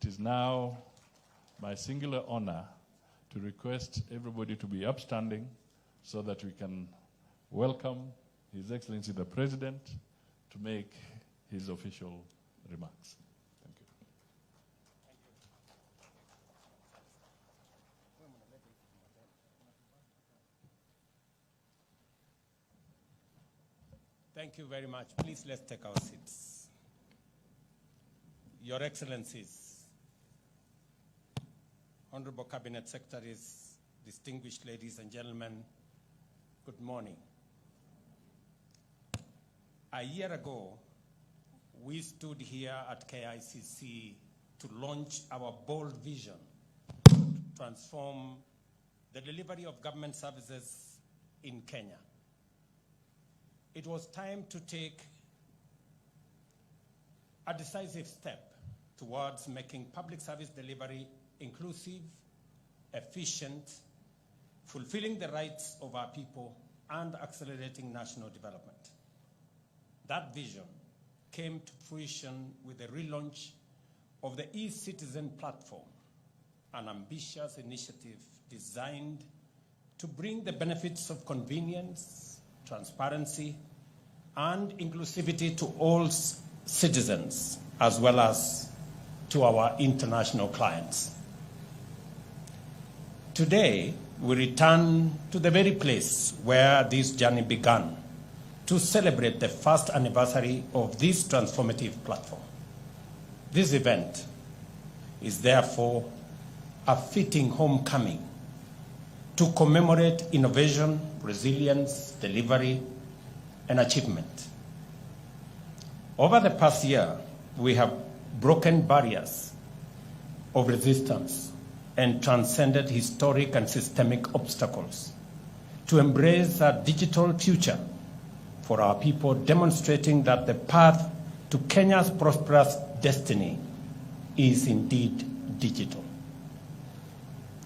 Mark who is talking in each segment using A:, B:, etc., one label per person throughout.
A: It is now my singular honor to request everybody to be upstanding so that we can welcome His Excellency the President to make his official remarks. Thank you.
B: Thank you very much. Please, let's take our seats. Your Excellencies, Honorable Cabinet Secretaries, distinguished ladies and gentlemen, good morning. A year ago, we stood here at KICC to launch our bold vision to transform the delivery of government services in Kenya. It was time to take a decisive step towards making public service delivery inclusive, efficient, fulfilling the rights of our people, and accelerating national development. That vision came to fruition with the relaunch of the eCitizen platform, an ambitious initiative designed to bring the benefits of convenience, transparency, and inclusivity to all citizens, as well as to our international clients. Today, we return to the very place where this journey began to celebrate the first anniversary of this transformative platform. This event is therefore a fitting homecoming to commemorate innovation, resilience, delivery, and achievement. Over the past year, we have broken barriers of resistance and transcended historic and systemic obstacles to embrace a digital future for our people, demonstrating that the path to Kenya's prosperous destiny is indeed digital.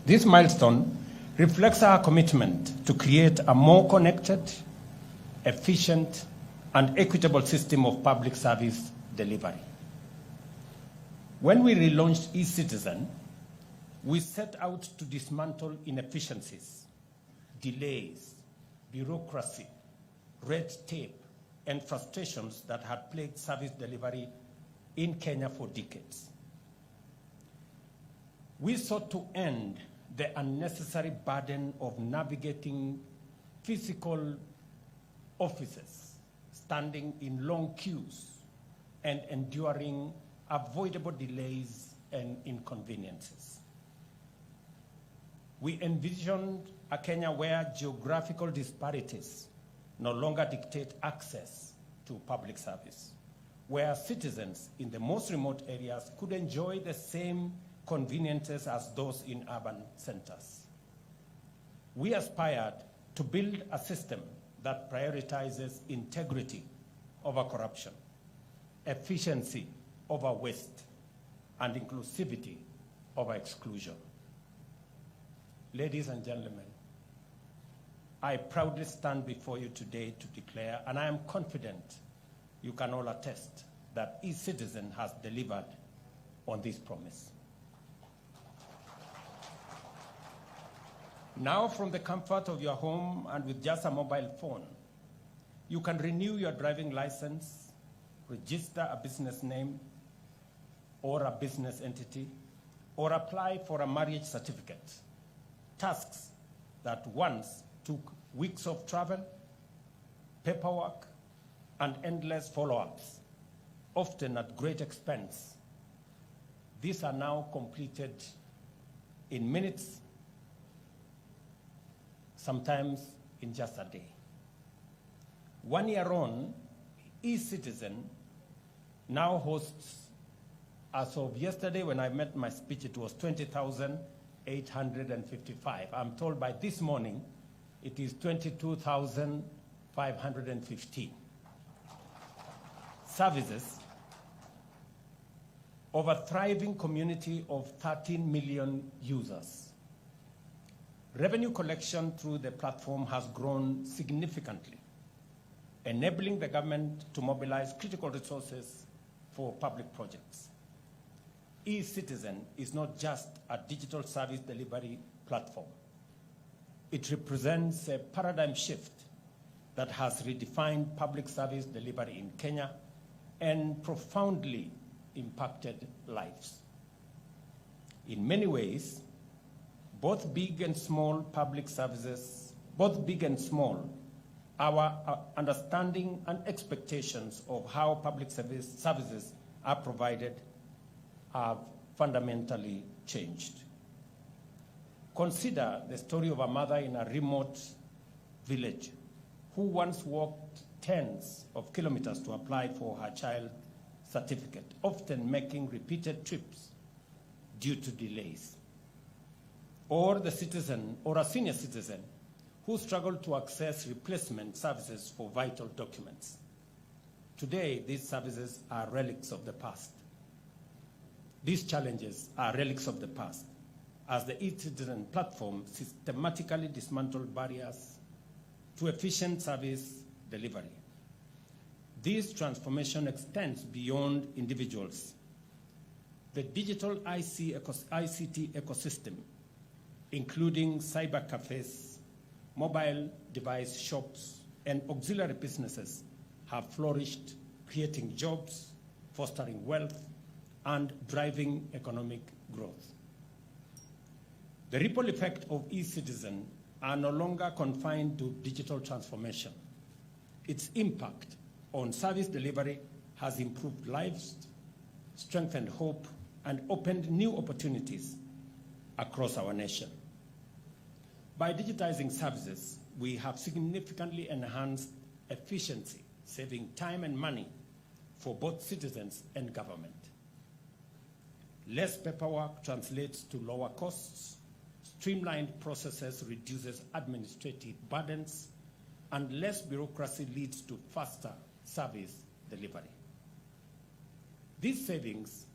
B: This milestone reflects our commitment to create a more connected, efficient, and equitable system of public service delivery. When we relaunched eCitizen, we set out to dismantle inefficiencies, delays, bureaucracy, red tape, and frustrations that had plagued service delivery in Kenya for decades. We sought to end the unnecessary burden of navigating physical offices, standing in long queues, and enduring avoidable delays and inconveniences. We envisioned a Kenya where geographical disparities no longer dictate access to public service, where citizens in the most remote areas could enjoy the same conveniences as those in urban centers. We aspired to build a system that prioritizes integrity over corruption, efficiency over waste, and inclusivity over exclusion. Ladies and gentlemen, I proudly stand before you today to declare, and I am confident you can all attest, that eCitizen has delivered on this promise. Now, from the comfort of your home and with just a mobile phone, you can renew your driving license, register a business name or a business entity, or apply for a marriage certificate. Tasks that once took weeks of travel, paperwork, and endless follow-ups, often at great expense. These are now completed in minutes, sometimes in just a day. 1 year on, eCitizen now hosts, as of yesterday when I met my speech, it was 20,855. I'm told by this morning, it is 22,515. Services of a thriving community of 13 million users. Revenue collection through the platform has grown significantly, enabling the government to mobilize critical resources for public projects. eCitizen is not just a digital service delivery platform. It represents a paradigm shift that has redefined public service delivery in Kenya and profoundly impacted lives. In many ways, both big and small, our understanding and expectations of how public services are provided have fundamentally changed. Consider the story of a mother in a remote village who once walked tens of kilometers to apply for her child certificate, often making repeated trips due to delays. Or the citizen, or a senior citizen, who struggled to access replacement services for vital documents. Today, these services are relics of the past. These challenges are relics of the past, as the eCitizen platform systematically dismantled barriers to efficient service delivery. This transformation extends beyond individuals. The digital ICT ecosystem, including cyber cafes, mobile device shops, and auxiliary businesses, have flourished, creating jobs, fostering wealth, and driving economic growth. The ripple effect of eCitizen are no longer confined to digital transformation. Its impact on service delivery has improved lives, strengthened hope, and opened new opportunities across our nation. By digitizing services, we have significantly enhanced efficiency, saving time and money for both citizens and government. Less paperwork translates to lower costs, streamlined processes reduces administrative burdens, and less bureaucracy leads to faster service delivery. These savings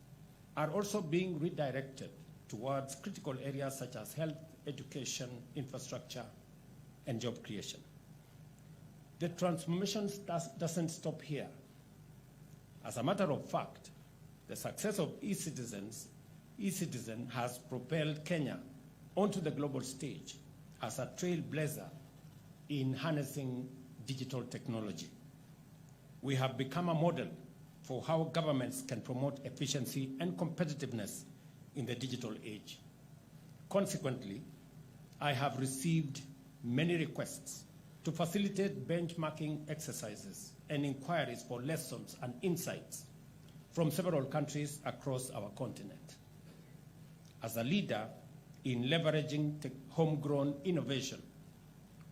B: are also being redirected towards critical areas such as health, education, infrastructure, and job creation. The transformation doesn't stop here. As a matter of fact, the success of eCitizen has propelled Kenya onto the global stage as a trailblazer in harnessing digital technology. We have become a model for how governments can promote efficiency and competitiveness in the digital age. Consequently, I have received many requests to facilitate benchmarking exercises and inquiries for lessons and insights from several countries across our continent. As a leader in leveraging homegrown innovation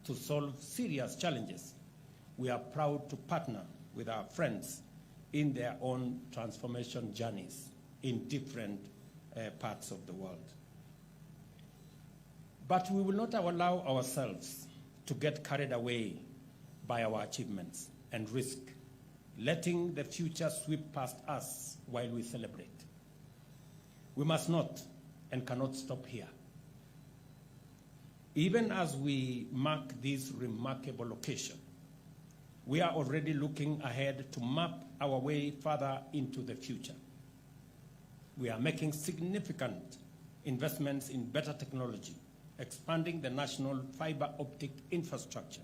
B: to solve serious challenges, we are proud to partner with our friends in their own transformation journeys in different parts of the world. But we will not allow ourselves to get carried away by our achievements and risk letting the future sweep past us while we celebrate. We must not and cannot stop here. Even as we mark this remarkable occasion, we are already looking ahead to map our way further into the future. We are making significant investments in better technology, expanding the national fiber optic infrastructure,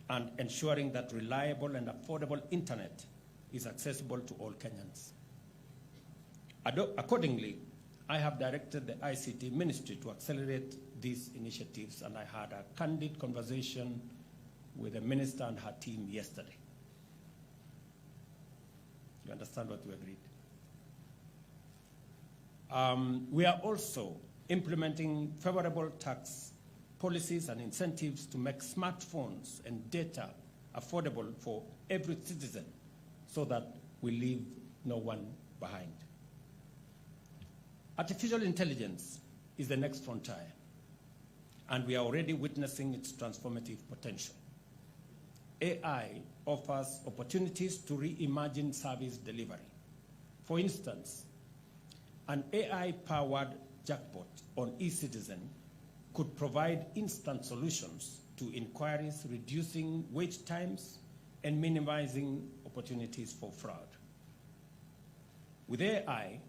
B: and ensuring that reliable and affordable internet is accessible to all Kenyans. Accordingly, I have directed the ICT Ministry to accelerate these initiatives, and I had a candid conversation with the Minister and her team yesterday. You understand what we agreed? We are also implementing favorable tax policies and incentives to make smartphones and data affordable for every citizen so that we leave no one behind. Artificial intelligence is the next frontier, and we are already witnessing its transformative potential. AI offers opportunities to reimagine service delivery. For instance, an AI-powered chatbot on eCitizen could provide instant solutions to inquiries, reducing wait times and minimizing opportunities for fraud. With AI,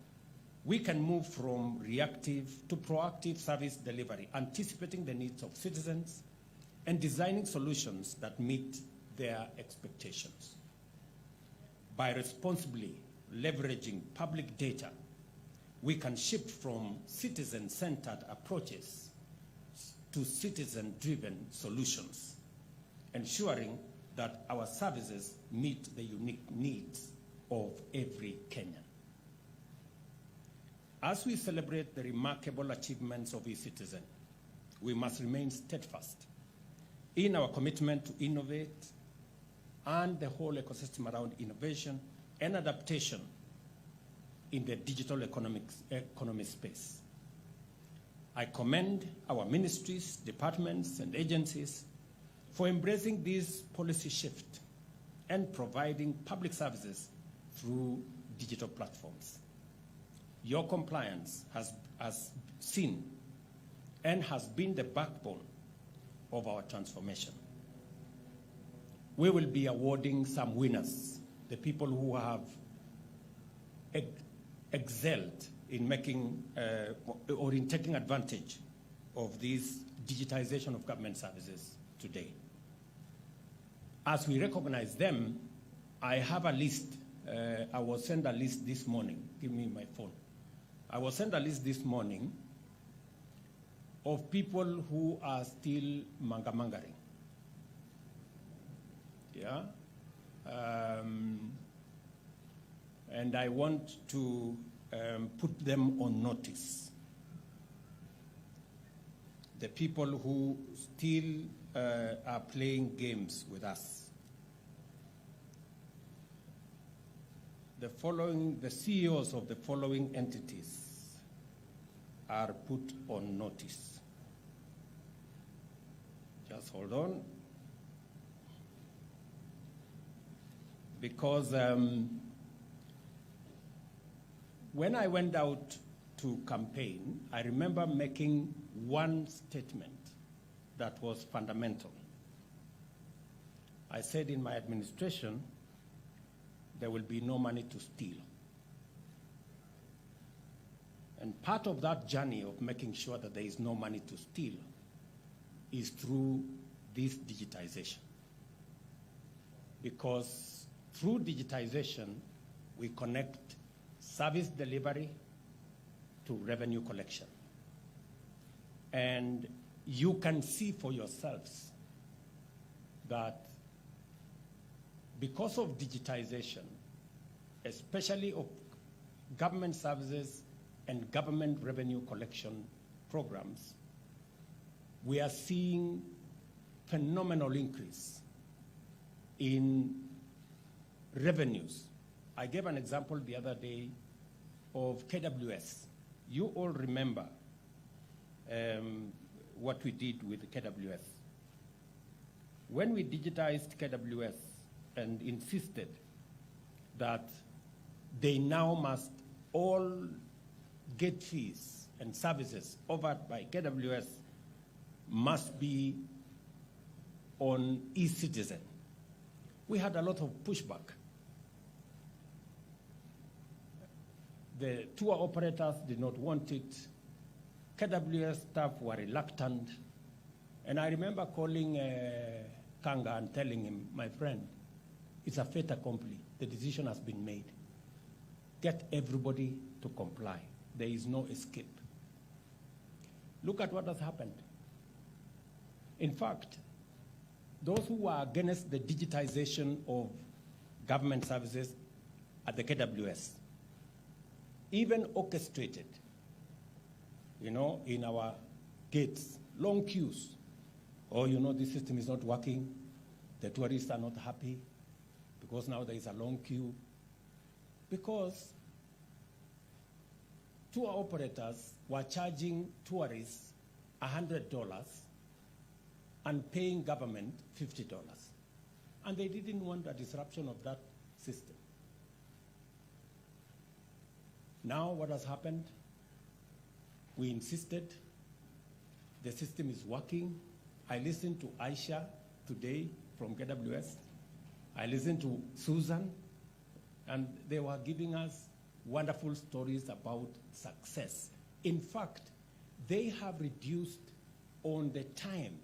B: we can move from reactive to proactive service delivery, anticipating the needs of citizens and designing solutions that meet their expectations. By responsibly leveraging public data, we can shift from citizen-centered approaches to citizen-driven solutions, ensuring that our services meet the unique needs of every Kenyan. As we celebrate the remarkable achievements of eCitizen, we must remain steadfast in our commitment to innovate and the whole ecosystem around innovation and adaptation in the digital economy space. I commend our ministries, departments, and agencies for embracing this policy shift and providing public services through digital platforms. Your compliance has seen and has been the backbone of our transformation. We will be awarding some winners, the people who have excelled in making or in taking advantage of this digitization of government services today. As we recognize them, I have a list. I will send a list this morning. Give me my phone. I will send a list this morning of people who are still mangamangering. Yeah? And I want to put them on notice. The people who still are playing games with us. The CEOs of the following entities are put on notice. Just hold on. Because when I went out to campaign, I remember making one statement that was fundamental. I said in my administration, there will be no money to steal. And part of that journey of making sure that there is no money to steal is through this digitization. Because through digitization, we connect service delivery to revenue collection. And you can see for yourselves that because of digitization, especially of government services and government revenue collection programs, we are seeing phenomenal increase in revenues. I gave an example the other day of KWS. You all remember what we did with KWS. When we digitized KWS and insisted that they now must all gate fees and services offered by KWS must be on eCitizen, we had a lot of pushback. The tour operators did not want it. KWS staff were reluctant. And I remember calling Kanga and telling him, my friend, it's a fait accompli. The decision has been made. Get everybody to comply. There is no escape. Look at what has happened. In fact, those who were against the digitization of government services at the KWS even orchestrated, in our gates, long queues. Oh, this system is not working. The tourists are not happy because now there is a long queue. Because tour operators were charging tourists $100 and paying government $50. And they didn't want a disruption of that system. Now what has happened? We insisted. The system is working. I listened to Aisha today from KWS. I listened to Susan, and they were giving us wonderful stories about success. In fact, they have reduced on the time.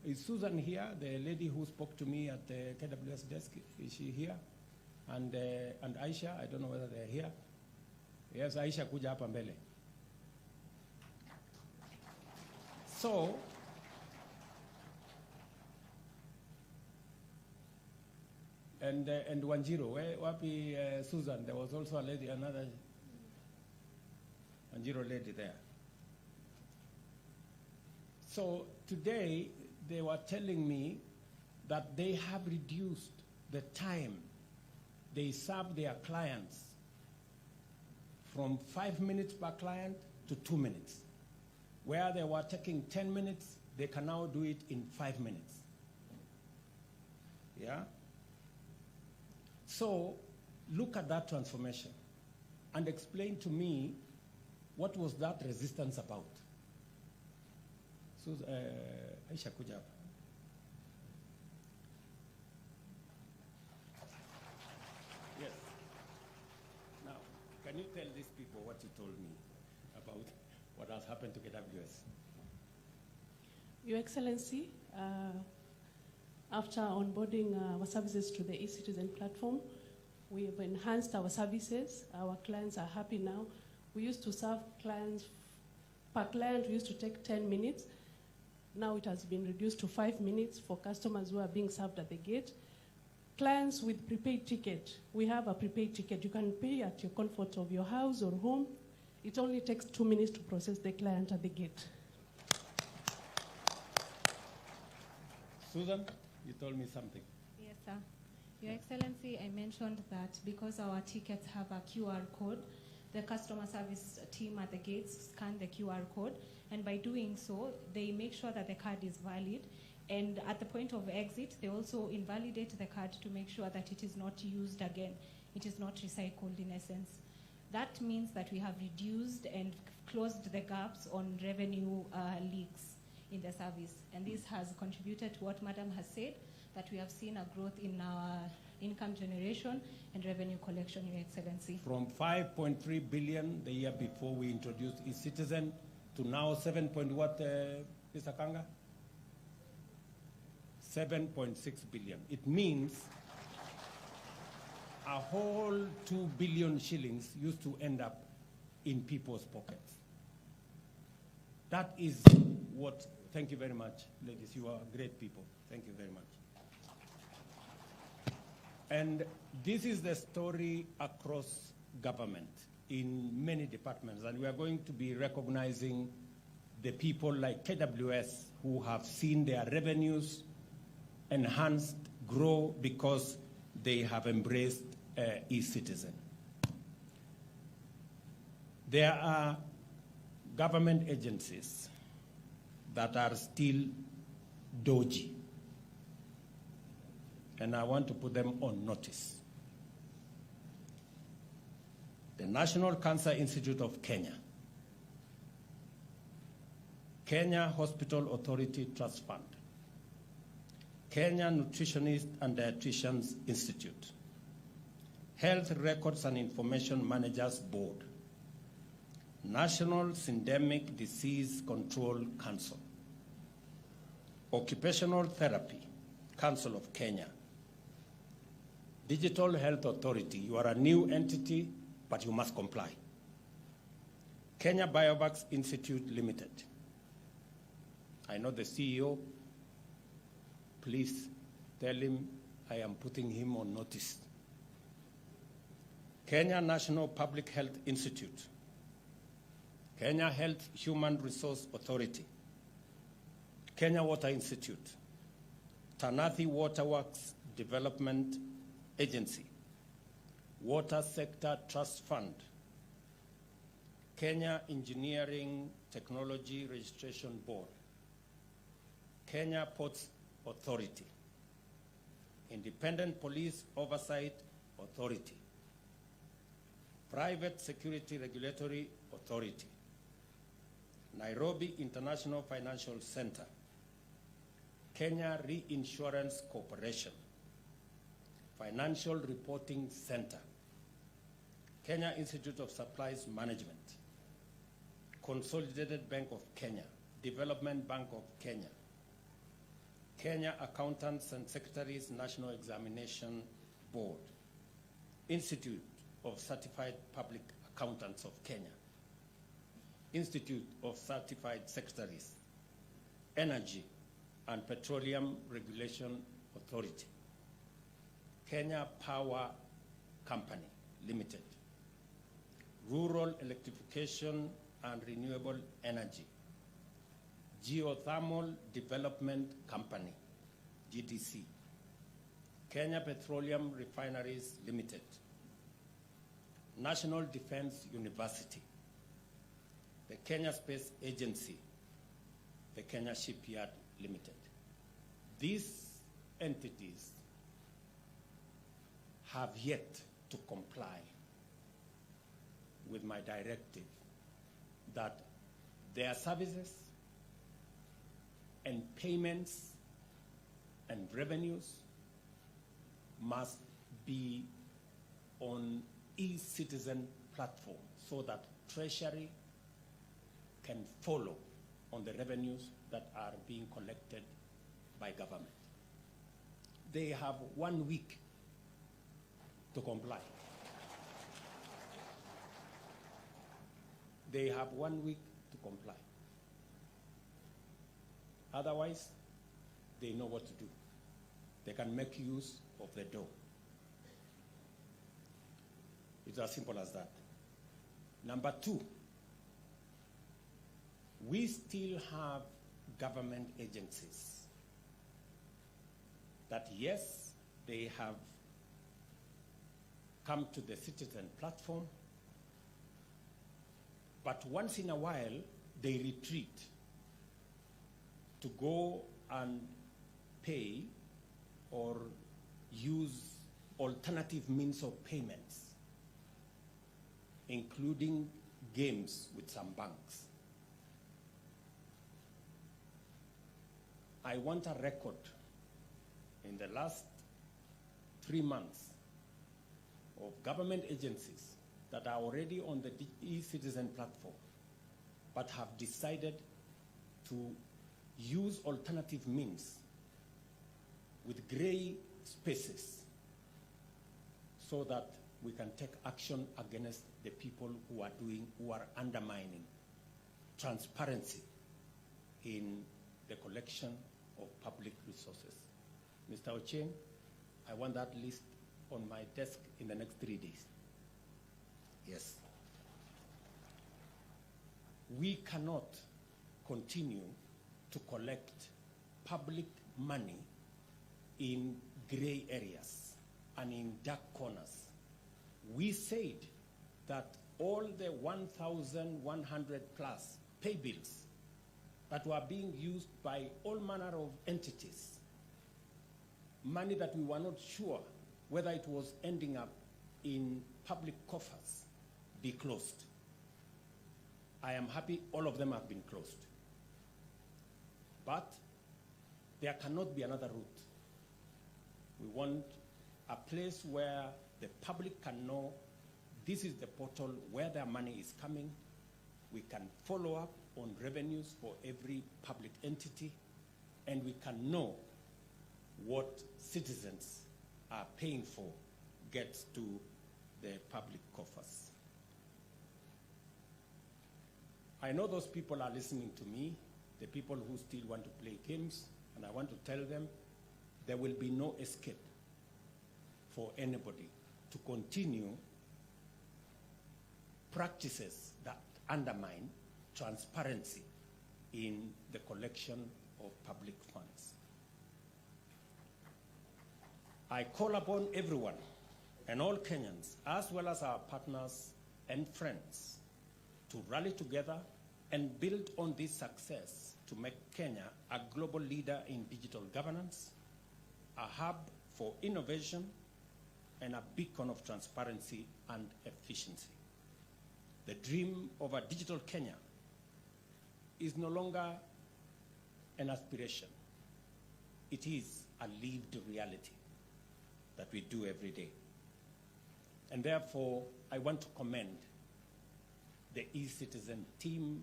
B: Is Susan here, the lady who spoke to me at the KWS desk? Is she here? And Aisha, I don't know whether they're here. Yes, Aisha, kuja hapa mbele. So, and Wanjiro, wapi Susan? There was also a lady, another Wanjiro lady there. So today they were telling me that they have reduced the time they serve their clients from 5 minutes per client to 2 minutes. Where they were taking 10 minutes, they can now do it in 5 minutes. Yeah? So look at that transformation and explain to me what was that resistance about. So, Aisha kuja. Yes. Now, can you tell these people what you told me about what has happened to KWS?
C: Your Excellency, after onboarding our services to the eCitizen platform, we have enhanced our services. Our clients are happy now. We used to serve clients, per client we used to take 10 minutes. Now it has been reduced to 5 minutes for customers who are being served at the gate. Clients with prepaid ticket, we have a prepaid ticket. You can pay at your comfort of your house or home. It only takes 2 minutes to process the client at the gate.
B: Susan, you told me something.
D: Yes, sir. Your Excellency, I mentioned that because our tickets have a QR code, the customer service team at the gates scan the QR code, and by doing so, they make sure that the card is valid. And at the point of exit, they also invalidate the card to make sure that it is not used again. It is not recycled in essence. That means that we have reduced and closed the gaps on revenue leaks in the service. And this has contributed to what Madam has said, that we have seen a growth in our income generation and revenue collection, Your Excellency.
B: From 5.3 billion the year before we introduced eCitizen to now 7 point what, Mr. Kanga? 7.6 billion. It means a whole 2 billion shillings used to end up in people's pockets. That is what, thank you very much, ladies. You are great people. Thank you very much. And this is the story across government in many departments. And we are going to be recognizing the people like KWS who have seen their revenues enhanced, grow because they have embraced eCitizen. There are government agencies that are still dodgy, and I want to put them on notice. The National Cancer Institute of Kenya, Kenya Hospital Authority Trust Fund, Kenya Nutritionist and Dietitians Institute, Health Records and Information Managers Board, National Syndemic Disease Control Council, Occupational Therapy Council of Kenya, Digital Health Authority. You are a new entity, but you must comply. Kenya Biovax Institute Limited. I know the CEO. Please tell him I am putting him on notice. Kenya National Public Health Institute, Kenya Health Human Resource Authority, Kenya Water Institute, Tanathi Waterworks Development Agency, Water Sector Trust Fund, Kenya Engineering Technology Registration Board, Kenya Ports Authority, Independent Police Oversight Authority, Private Security Regulatory Authority, Nairobi International Financial Center, Kenya Reinsurance Corporation, Financial Reporting Center, Kenya Institute of Supplies Management, Consolidated Bank of Kenya, Development Bank of Kenya, Kenya Accountants and Secretaries National Examination Board, Institute of Certified Public Accountants of Kenya, Institute of Certified Secretaries, Energy and Petroleum Regulation Authority, Kenya Power Company Limited, Rural Electrification and Renewable Energy, Geothermal Development Company, GDC, Kenya Petroleum Refineries Limited, National Defense University, the Kenya Space Agency, the Kenya Shipyard Limited. These entities have yet to comply with my directive that their services and payments and revenues must be on eCitizen platform so that Treasury can follow on the revenues that are being collected by government. They have 1 week to comply. They have 1 week to comply. Otherwise, they know what to do. They can make use of the door. It's as simple as that. Number two, we still have government agencies that, yes, they have come to the citizen platform, but once in a while, they retreat to go and pay or use alternative means of payments, including games with some banks. I want a record in the last 3 months of government agencies that are already on the eCitizen platform but have decided to use alternative means with gray spaces so that we can take action against the people who are undermining transparency in the collection of public resources. Mr. Ochieng, I want that list on my desk in the next 3 days. Yes. We cannot continue to collect public money in gray areas and in dark corners. We said that all the 1,100 plus pay bills that were being used by all manner of entities, money that we were not sure whether it was ending up in public coffers, be closed. I am happy all of them have been closed. But there cannot be another route. We want a place where the public can know this is the portal where their money is coming. We can follow up on revenues for every public entity, and we can know what citizens are paying for gets to the public coffers. I know those people are listening to me, the people who still want to play games, and I want to tell them there will be no escape for anybody to continue practices that undermine transparency in the collection of public funds. I call upon everyone and all Kenyans, as well as our partners and friends, to rally together and build on this success to make Kenya a global leader in digital governance, a hub for innovation, and a beacon of transparency and efficiency. The dream of a digital Kenya is no longer an aspiration. It is a lived reality that we do every day. And therefore, I want to commend the eCitizen team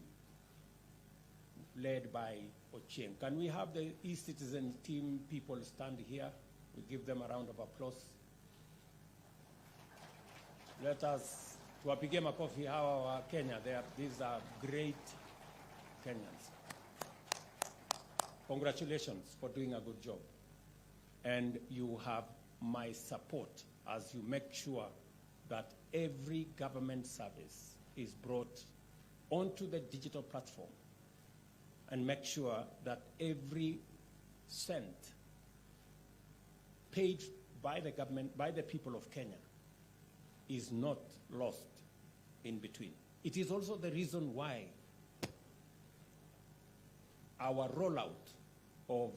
B: led by Ochieng. Can we have the eCitizen team people stand here? We give them a round of applause. Let us, tuwapige makofi hawa wa Kenya. These are great Kenyans. Congratulations for doing a good job. And you have my support as you make sure that every government service is brought onto the digital platform, and make sure that every cent paid by the government, by the people of Kenya, is not lost in between. It is also the reason why our rollout of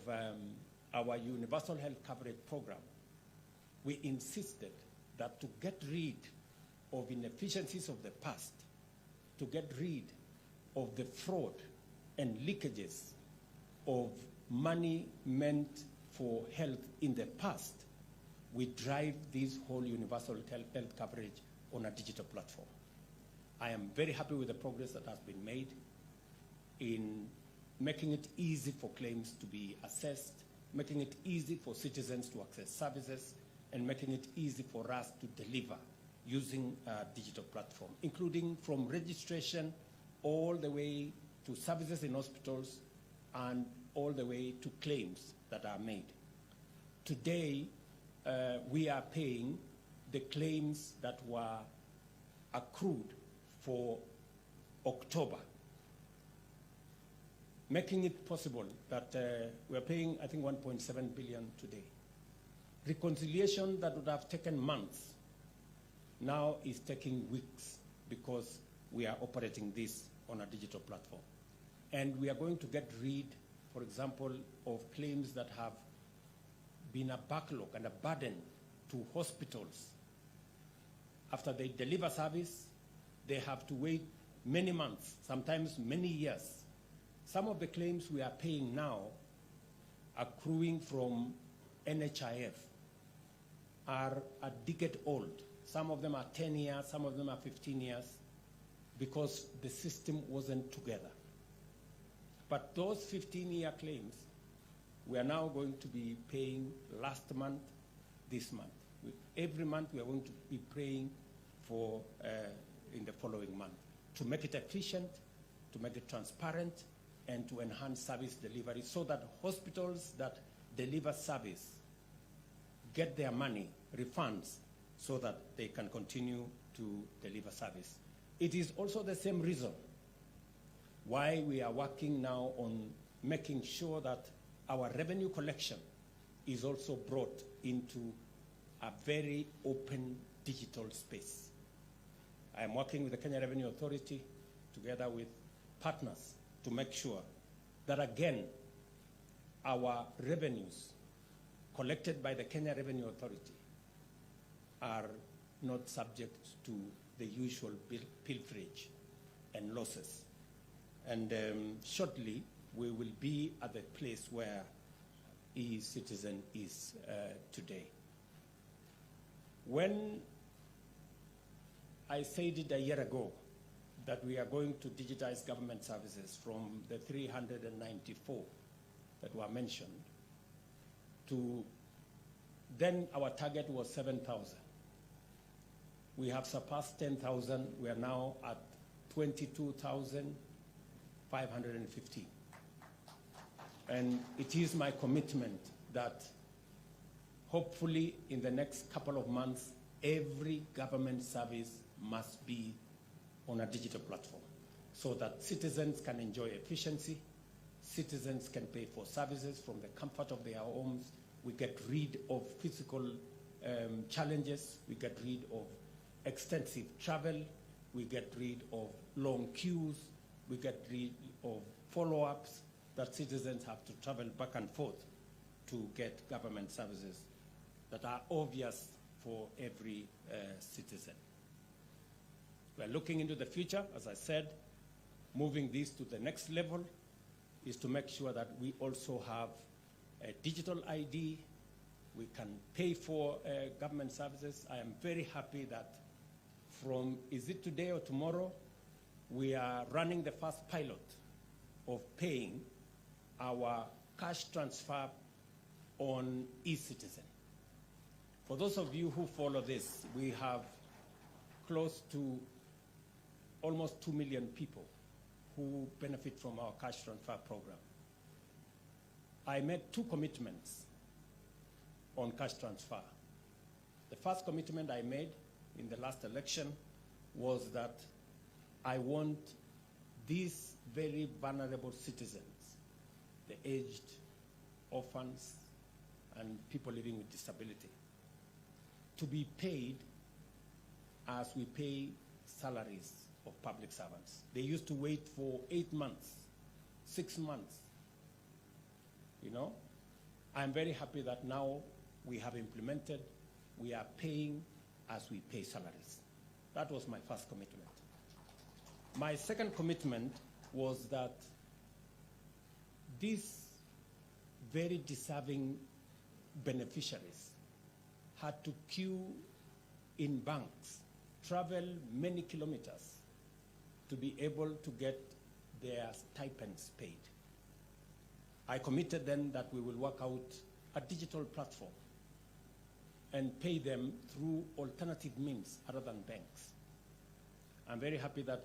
B: our universal health coverage program, we insisted that to get rid of inefficiencies of the past, to get rid of the fraud and leakages of money meant for health in the past, we drive this whole universal health coverage on a digital platform. I am very happy with the progress that has been made in making it easy for claims to be assessed, making it easy for citizens to access services, and making it easy for us to deliver using a digital platform, including from registration all the way to services in hospitals and all the way to claims that are made. Today, we are paying the claims that were accrued for October, making it possible that we're paying, I think, 1.7 billion today. Reconciliation that would have taken months now is taking weeks because we are operating this on a digital platform. And we are going to get rid, for example, of claims that have been a backlog and a burden to hospitals. After they deliver service, they have to wait many months, sometimes many years. Some of the claims we are paying now, accruing from NHIF, are a decade old. Some of them are 10 years, some of them are 15 years, because the system wasn't together. But those 15-year claims, we are now going to be paying last month, this month. Every month we are going to be paying for in the following month, to make it efficient, to make it transparent, and to enhance service delivery so that hospitals that deliver service get their money, refunds, so that they can continue to deliver service. It is also the same reason why we are working now on making sure that our revenue collection is also brought into a very open digital space. I am working with the Kenya Revenue Authority together with partners to make sure that, again, our revenues collected by the Kenya Revenue Authority are not subject to the usual pilferage and losses. And shortly, we will be at the place where eCitizen is today. When I said it a year ago that we are going to digitize government services from the 394 that were mentioned to, then our target was 7,000. We have surpassed 10,000. We are now at 22,515. And it is my commitment that hopefully in the next couple of months, every government service must be on a digital platform so that citizens can enjoy efficiency, citizens can pay for services from the comfort of their homes. We get rid of physical challenges. We get rid of extensive travel. We get rid of long queues. We get rid of follow-ups that citizens have to travel back and forth to get government services that are obvious for every citizen. We are looking into the future, as I said. Moving this to the next level is to make sure that we also have a digital ID. We can pay for government services. I am very happy that From, is it today or tomorrow, we are running the first pilot of paying our cash transfer on eCitizen. For those of you who follow this, we have close to almost 2 million people who benefit from our cash transfer program. I made 2 commitments on cash transfer. The first commitment I made in the last election was that I want these very vulnerable citizens, the aged, orphans, and people living with disability, to be paid as we pay salaries of public servants. They used to wait for 8 months, 6 months. You know, I'm very happy that now we have implemented, we are paying as we pay salaries. That was my first commitment. My second commitment was that these very deserving beneficiaries had to queue in banks, travel many kilometers to be able to get their stipends paid. I committed then that we will work out a digital platform and pay them through alternative means other than banks. I'm very happy that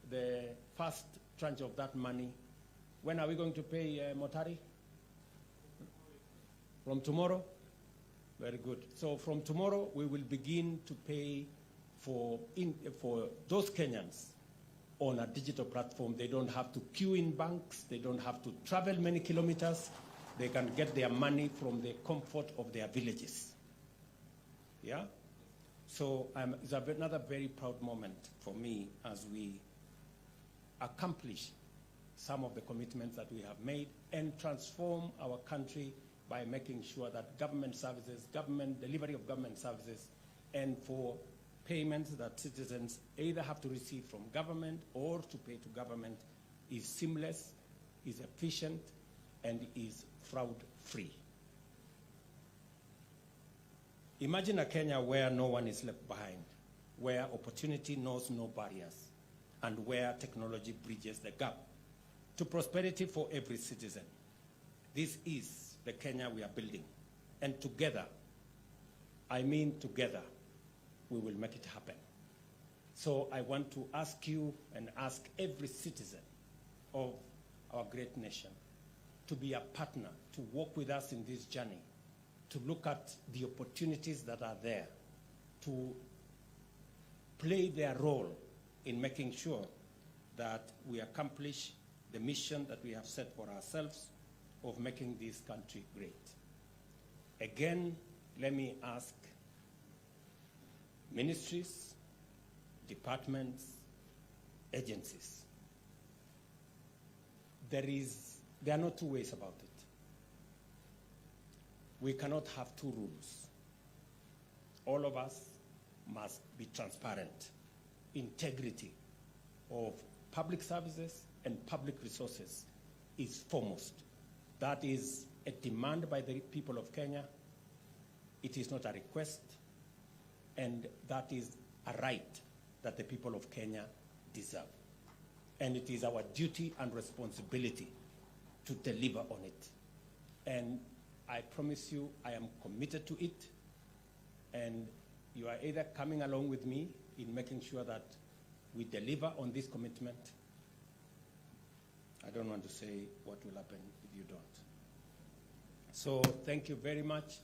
B: the first tranche of that money, when are we going to pay Motari? From tomorrow? Very good. So from tomorrow, we will begin to pay for those Kenyans on a digital platform. They don't have to queue in banks. They don't have to travel many kilometers. They can get their money from the comfort of their villages. Yeah? So it's another very proud moment for me as we accomplish some of the commitments that we have made and transform our country by making sure that government services, delivery of government services, and for payments that citizens either have to receive from government or to pay to government is seamless, is efficient, and is fraud-free. Imagine a Kenya where no one is left behind, where opportunity knows no barriers, and where technology bridges the gap to prosperity for every citizen. This is the Kenya we are building. And together, I mean together, we will make it happen. So I want to ask you and ask every citizen of our great nation to be a partner, to walk with us in this journey, to look at the opportunities that are there, to play their role in making sure that we accomplish the mission that we have set for ourselves of making this country great. Again, let me ask ministries, departments, agencies. There are no two ways about it. We cannot have two rules. All of us must be transparent. Integrity of public services and public resources is foremost. That is a demand by the people of Kenya. It is not a request, and that is a right that the people of Kenya deserve. And it is our duty and responsibility to deliver on it. And I promise you, I am committed to it, and you are either coming along with me in making sure that we deliver on this commitment. I don't want to say what will happen if you don't. So thank you very much.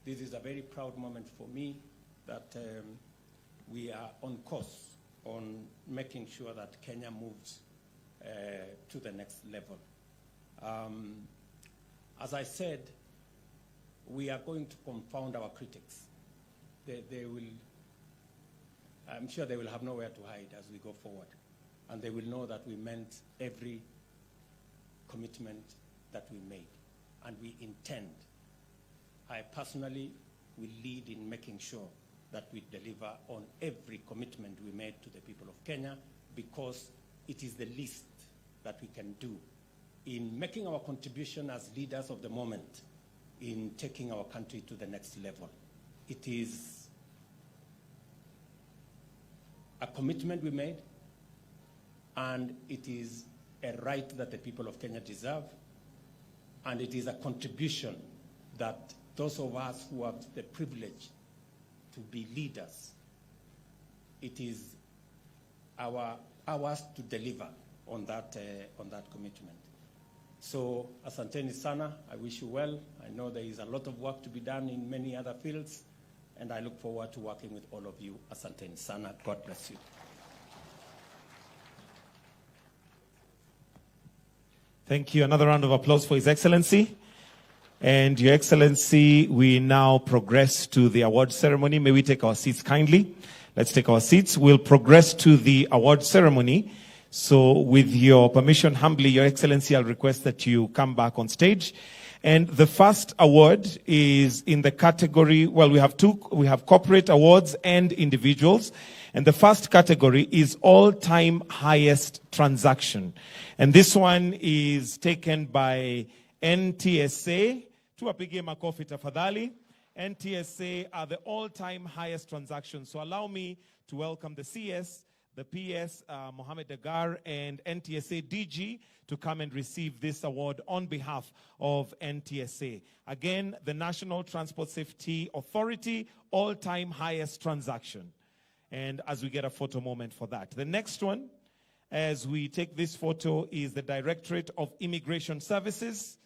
B: This is a very proud moment for me that we are on course on making sure that Kenya moves to the next level. As I said, we are going to confound our critics. They will, I'm sure they will have nowhere to hide as we go forward. And they will know that we meant every commitment that we made. And we intend. I personally will lead in making sure that we deliver on every commitment we made to the people of Kenya, because it is the least that we can do in making our contribution as leaders of the moment in taking our country to the next level. It is a commitment we made, and it is a right that the people of Kenya deserve, and it is a contribution that those of us who have the privilege to be leaders, it is ours to deliver on that commitment. So, asanteni sana, I wish you well. I know there is a lot of work to be done in many other fields, and I look forward to working with all of you. Asanteni sana, God bless you.
E: Thank you. Another round of applause for His Excellency. And Your Excellency, we now progress to the award ceremony. May we take our seats kindly? Let's take our seats. We'll progress to the award ceremony. So with your permission, humbly, Your Excellency, I'll request that you come back on stage. And the first award is in the category, well, we have corporate awards and individuals. And the first category is all-time highest transaction. And this one is taken by NTSA. Tuwapigie makofi tafadhali. NTSA are the all-time highest transactions. So allow me to welcome the CS, the PS, Mohammed Dagar, and NTSA DG to come and receive this award on behalf of NTSA. Again, the National Transport Safety Authority, all-time highest transaction. And as we get a photo moment for that. The next one, as we take this photo, is the Directorate of Immigration Services.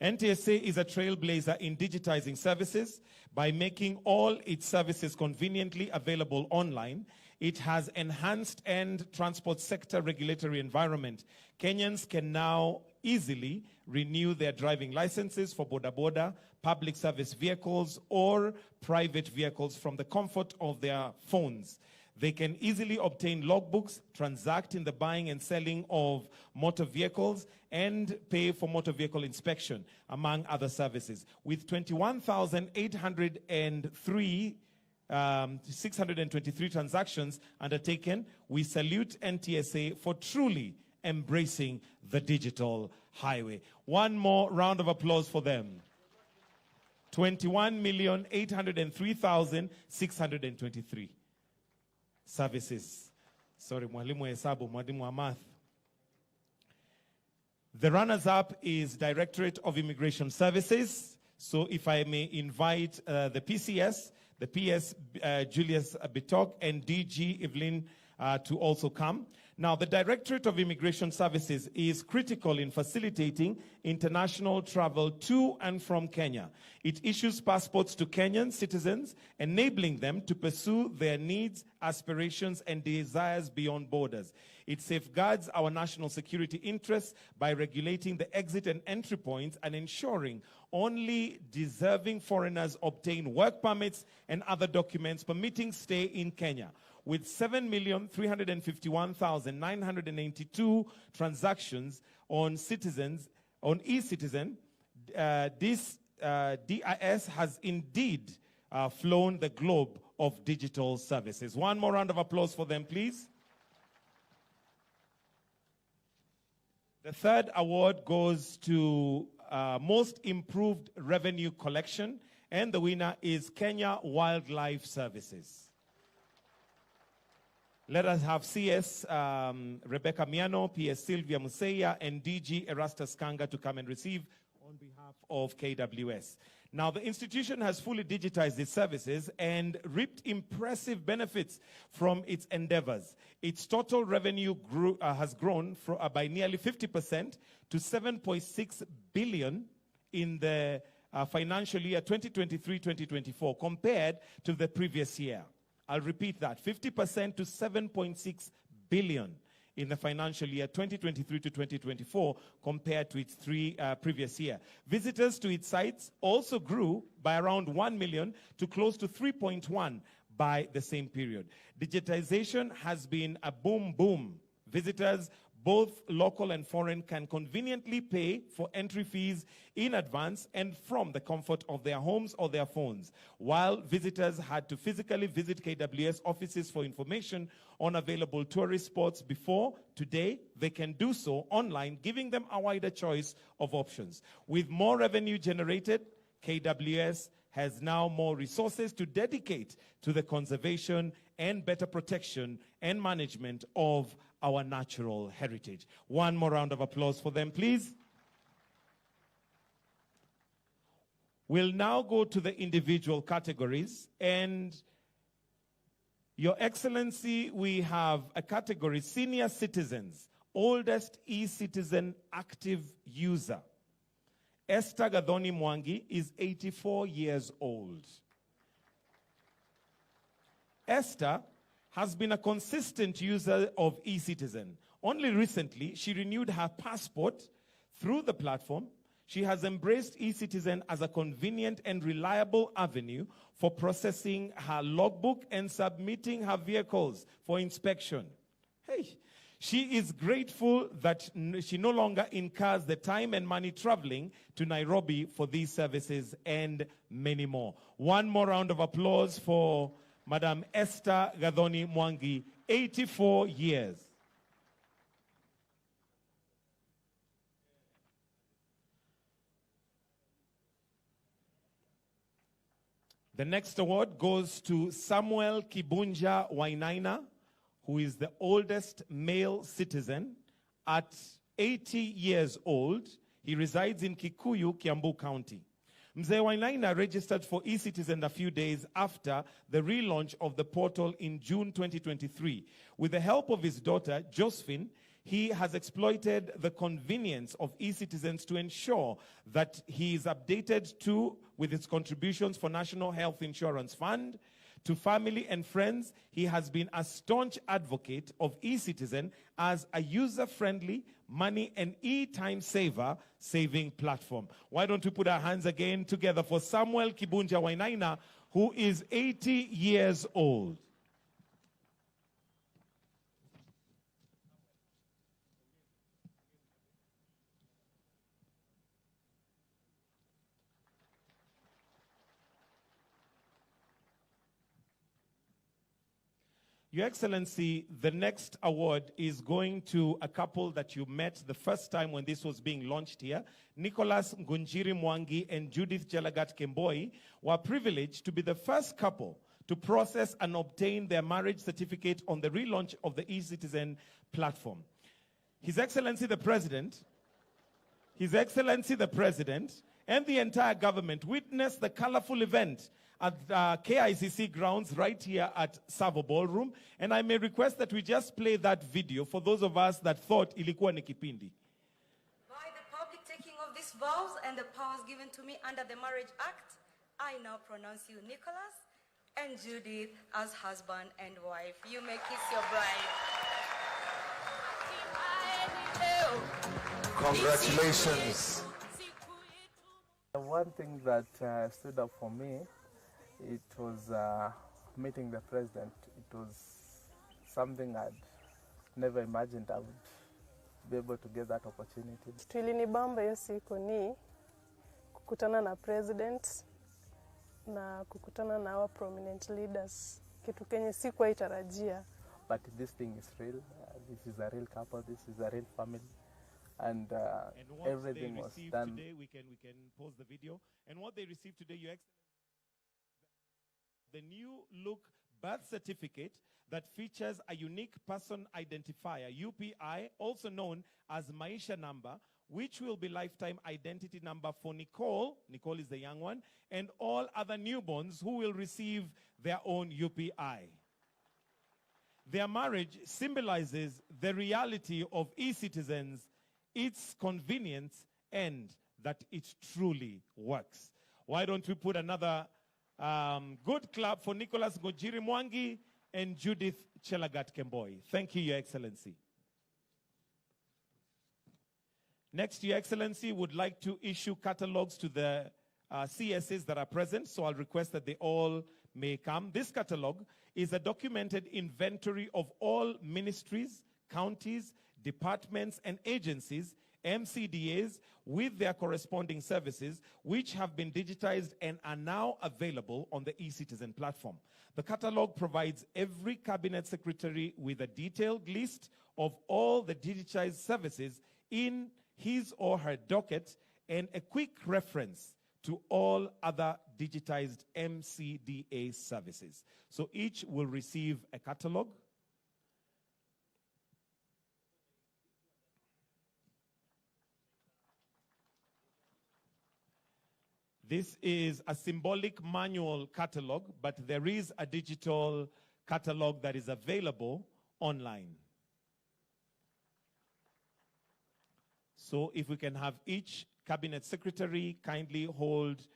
E: NTSA is a trailblazer in digitizing services. By making all its services conveniently available online, it has enhanced and transport sector regulatory environment. Kenyans can now easily renew their driving licenses for boda boda, public service vehicles, or private vehicles from the comfort of their phones. They can easily obtain logbooks, transact in the buying and selling of motor vehicles, and pay for motor vehicle inspection, among other services. With 623 transactions undertaken, we salute NTSA for truly embracing the digital highway. One more round of applause for them. 21,803,623 services. Sorry, mwalimu hesabu, mwalimu wa math. The runners-up is Directorate of Immigration Services. So if I may invite the PCS, the PS Julius Bitok, and DG Evelyn to also come. Now, the Directorate of Immigration Services is critical in facilitating international travel to and from Kenya. It issues passports to Kenyan citizens, enabling them to pursue their needs, aspirations, and desires beyond borders. It safeguards our national security interests by regulating the exit and entry points and ensuring only deserving foreigners obtain work permits and other documents permitting stay in Kenya. With 7,351,982 transactions on eCitizen, this DIS has indeed flown the globe of digital services. One more round of applause for them, please. The third award goes to Most Improved Revenue Collection, and the winner is Kenya Wildlife Services. Let us have CS Rebecca Miano, PS Sylvia Museya, and DG Erastus Kanga to come and receive on behalf of KWS. Now, the institution has fully digitized its services and reaped impressive benefits from its endeavors. Its total revenue has grown by nearly 50% to 7.6 billion in the financial year 2023-2024 compared to the previous year. I'll repeat that, 50% to 7.6 billion in the financial year 2023 to 2024 compared to its previous year. Visitors to its sites also grew by around 1 million to close to 3.1 by the same period. Digitization has been a boom. Visitors, both local and foreign, can conveniently pay for entry fees in advance and from the comfort of their homes or their phones. While visitors had to physically visit KWS offices for information on available tourist spots before, today they can do so online, giving them a wider choice of options. With more revenue generated, KWS has now more resources to dedicate to the conservation and better protection and management of our natural heritage. One more round of applause for them, please. We'll now go to the individual categories, and Your Excellency, we have a category, senior citizens, oldest eCitizen active user. Esther Gathoni Mwangi is 84 years old. Esther has been a consistent user of eCitizen. Only recently, she renewed her passport through the platform. She has embraced eCitizen as a convenient and reliable avenue for processing her logbook and submitting her vehicles for inspection. Hey, she is grateful that she no longer incurs the time and money traveling to Nairobi for these services and many more. One more round of applause for Madam Esther Gathoni Mwangi, 84 years. The next award goes to Samuel Kibunja Wainaina, who is the oldest male citizen at 80 years old. He resides in Kikuyu, Kiambu County. Mzee Wainaina registered for eCitizen a few days after the relaunch of the portal in June 2023. With the help of his daughter, Josephine, he has exploited the convenience of eCitizens to ensure that he is updated to with its contributions for National Health Insurance Fund. To family and friends, he has been a staunch advocate of eCitizen as a user-friendly, money and e-time saver saving platform. Why don't we put our hands again together for Samuel Kibunja Wainaina, who is 80 years old. Your Excellency, the next award is going to a couple that you met the first time when this was being launched here. Nicholas Ngunjiri Mwangi and Judith Chelagat Kemboi were privileged to be the first couple to process and obtain their marriage certificate on the relaunch of the eCitizen platform. His Excellency the President, and the entire government witnessed the colorful event at KICC grounds right here at Savo Ballroom. And I may request that we just play that video for those of us that thought ilikuwa ni kipindi.
F: By the public taking of these vows and the powers given to me under the Marriage Act, I now pronounce you Nicholas and Judith as husband and wife. You may kiss your bride.
G: Congratulations. One thing that stood up for me, it was meeting the president. It was something I'd never imagined I would be able to get that opportunity.
H: Tulinibamba hiyo siku ni kukutana na president na kukutana na our prominent leaders. Kitu kenye sikuwa itarajia.
G: But this thing is real. This is a real couple. This is a real family. And everything was done.
E: Today, we can pause the video. And what they received today, Your Excellency, the new look birth certificate that features a unique person identifier, UPI, also known as Maisha number, which will be lifetime identity number for Nicole is the young one, and all other newborns who will receive their own UPI. Their marriage symbolizes the reality of eCitizens, its convenience, and that it truly works. Why don't we put another good clap for Nicholas Ngojiri Mwangi and Judith Chelagat Kemboi. Thank you, Your Excellency. Next, Your Excellency would like to issue catalogs to the CSAs that are present, so I'll request that they all may come. This catalog is a documented inventory of all ministries, counties, departments, and agencies, MCDAs, with their corresponding services, which have been digitized and are now available on the eCitizen platform. The catalog provides every cabinet secretary with a detailed list of all the digitized services in his or her docket and a quick reference to all other digitized MCDA services. So each will receive a catalog. This is a symbolic manual catalog, but there is a digital catalog that is available online. So if we can have each cabinet secretary kindly hold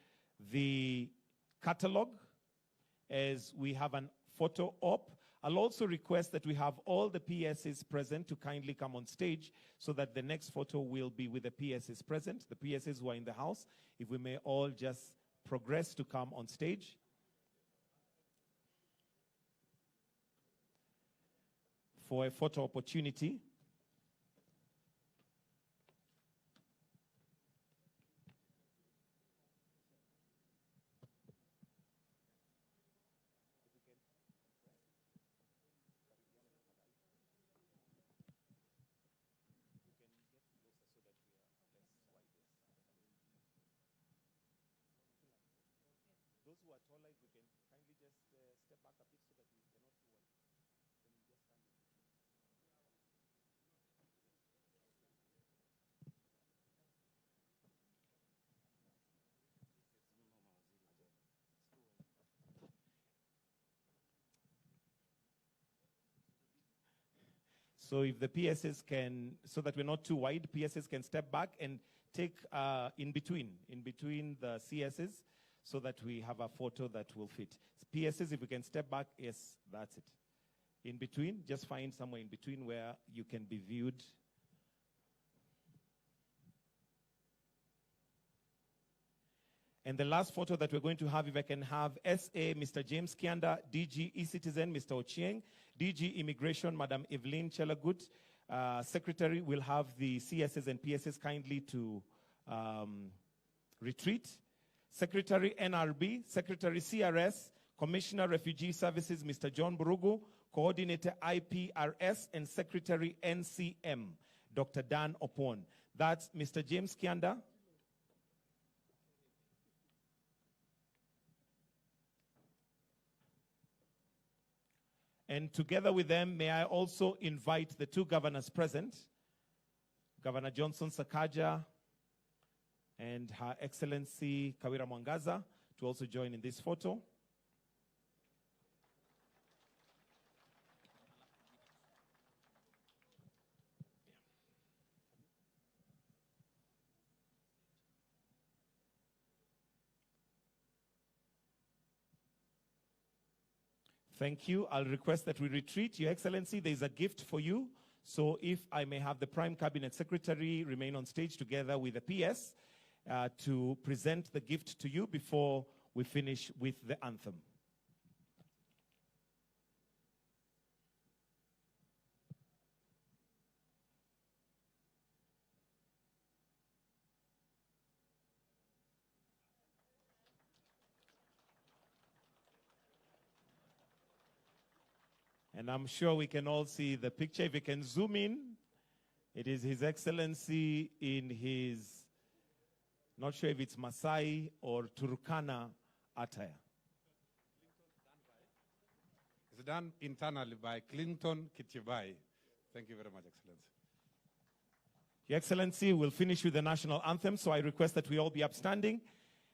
E: the catalog as we have a photo op. I'll also request that we have all the PSs present to kindly come on stage so that the next photo will be with the PSs present, the PSs who are in the house. If we may all just progress to come on stage. For a photo opportunity. Those who are taller, if we can kindly just step back a bit so that we cannot do it. Can we just stand? So if the PSs can, so that we're not too wide, PSs can step back and take in between the CSs, so that we have a photo that will fit. PSs, if we can step back, yes, that's it. In between, just find somewhere in between where you can be viewed. And the last photo that we're going to have, if I can have SA, Mr. James Kianda, DG eCitizen, Mr. Ochieng, DG Immigration, Madam Evelyn Chelagut, Secretary will have the CSs and PSs kindly to retreat. Secretary NRB, Secretary CRS, Commissioner Refugee Services, Mr. John Burugu, Coordinator IPRS, and Secretary NCM, Dr. Dan Opon. That's Mr. James Kianda. And together with them, may I also invite the two governors present, Governor Johnson Sakaja and Her Excellency Kawira Mwangaza, to also join in this photo. Thank you. I'll request that we retreat. Your Excellency, there is a gift for you. So if I may have the Prime Cabinet Secretary remain on stage together with the PS to present the gift to you before we finish with the anthem. And I'm sure we can all see the picture. If we can zoom in, it is His Excellency in his, not sure if it's Maasai or Turkana attire.
I: It's done internally by Clinton Kitibai. Thank you very much, Excellency.
E: Your Excellency, we'll finish with the national anthem, so I request that we all be upstanding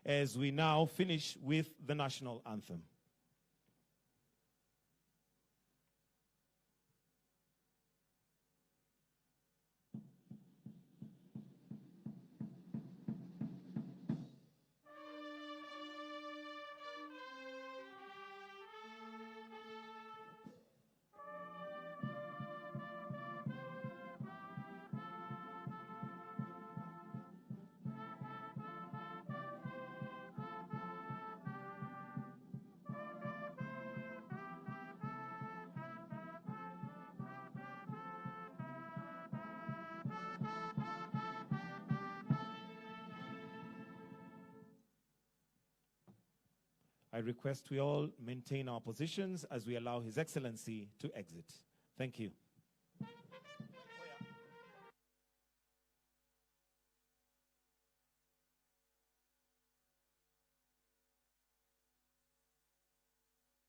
E: as we now finish with the national anthem. I request we all maintain our positions as we allow His Excellency to exit. Thank you.